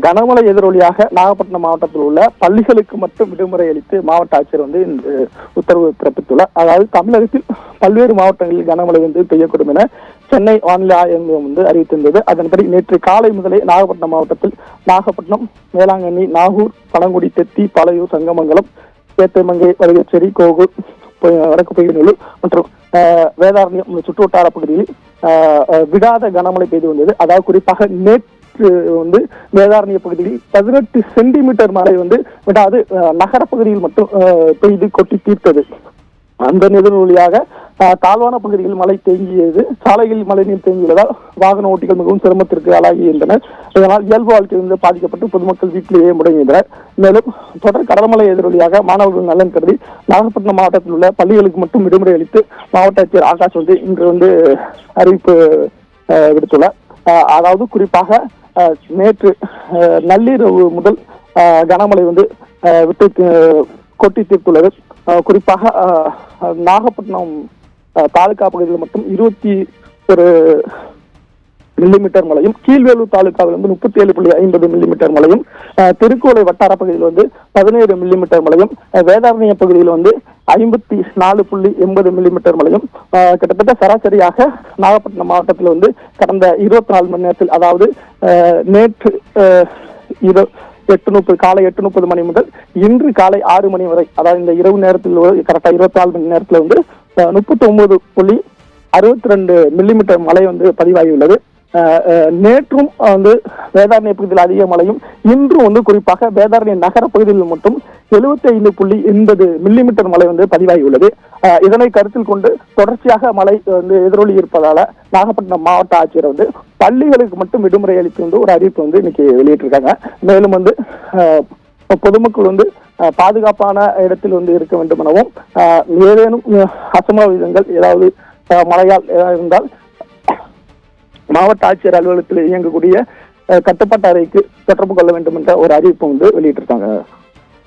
கனமழை எதிரொலியாக நாகப்பட்டினம் மாவட்டத்தில் உள்ள பள்ளிகளுக்கு மட்டும் விடுமுறை அளித்து மாவட்ட ஆட்சியர் இந்த உத்தரவு பிறப்பித்துள்ளார். அதாவது தமிழகத்தில் பல்வேறு மாவட்டங்களில் கனமழை பெய்யக்கூடும் என சென்னை வானிலை ஆய்வு அறிவித்திருந்தது. அதன்படி நேற்று காலை முதலே நாகப்பட்டினம் மாவட்டத்தில் நாகப்பட்டினம், வேளாங்கண்ணி, நாகூர், பழங்குடி, தெத்தி, பாளையூர், சங்கமங்கலம், சேத்தைமங்கை, வடகச்சேரி, கோகூர், வடக்கு பகுதிகளில் மற்றும் வேதாரண்யம் சுற்றுவட்டார பகுதியில் விடாத கனமழை பெய்து வந்தது. அதாவது குறிப்பாக நேற்று வேதாரண்ய பகுதியில் 18 சென்டிமீட்டர் மழை விடாது நகர பகுதியில் மட்டும் பெய்து கொட்டி தீர்த்தது. அந்த எதிரொலியாக தாழ்வான பகுதிகளில் மழை தேங்கியது. சாலைகளில் மழைநீர் தேங்கியுள்ளதால் வாகன ஓட்டிகள் மிகவும் சிரமத்திற்கு ஆளாகியிருந்தனர். இதனால் இயல்பு வாழ்க்கை பாதிக்கப்பட்டு பொதுமக்கள் வீட்டிலேயே முடங்கினர். மேலும் தொடர் கடற்மழை எதிரொலியாக மாணவர்கள் நலன் கருதி நாகப்பட்டினம் மாவட்டத்தில் உள்ள பள்ளிகளுக்கு மட்டும் விடுமுறை அளித்து மாவட்ட ஆட்சியர் ஆகாஷ் இன்று அறிவிப்பு விடுத்துள்ளார். அதாவது குறிப்பாக நேற்று நள்ளிரவு முதல் கனமழை விட்டு கொட்டி தீர்த்துள்ளது. குறிப்பாக நாகப்பட்டினம் தாலுகா பகுதியில் மட்டும் 21 மில்லிமீட்டர் மழையும், கீழ்வேலூர் தாலுகாவில் 37.50 மில்லிமீட்டர் மழையும், திருக்கோளை வட்டார பகுதியில் 17 மில்லிமீட்டர் மழையும், வேதாரண்ய பகுதியில் 54.80 மில்லிமீட்டர் மழையும், கிட்டத்தட்ட சராசரியாக நாகப்பட்டினம் மாவட்டத்தில் கடந்த 24 மணி நேரத்தில், அதாவது நேற்று 8:30 காலை 8:30 மணி முதல் இன்று காலை 6 மணி வரை, அதாவது இந்த இரவு நேரத்தில் கரெக்டா 24 மணி நேரத்தில் 39.62 மில்லிமீட்டர் மழை பதிவாகியுள்ளது. நேற்றும் வேதாரண்ய பகுதியில் அதிக மழையும், இன்றும் குறிப்பாக வேதாரண்ய நகர பகுதியில் மட்டும் 75.80 மில்லிமீட்டர் மழை பதிவாகியுள்ளது. இதனை கருத்தில் கொண்டு தொடர்ச்சியாக மழை எதிரொலி இருப்பதால நாகப்பட்டினம் மாவட்ட ஆட்சியர் பள்ளிகளுக்கு மட்டும் விடுமுறை அளித்து ஒரு அறிவிப்பு இன்னைக்கு வெளியிட்டிருக்காங்க. மேலும் பொதுமக்கள் பாதுகாப்பான இடத்தில் இருக்க வேண்டும் எனவும், ஏதேனும் அசம்பாவிதங்கள் ஏதாவது மழையால் இருந்தால் மாவட்ட ஆட்சியர் அலுவலகத்தில் இயங்கக்கூடிய கட்டுப்பாட்டு அறைக்கு தொடர்பு கொள்ள வேண்டும் என்ற ஒரு அறிவிப்பு வெளியிட்டிருக்காங்க.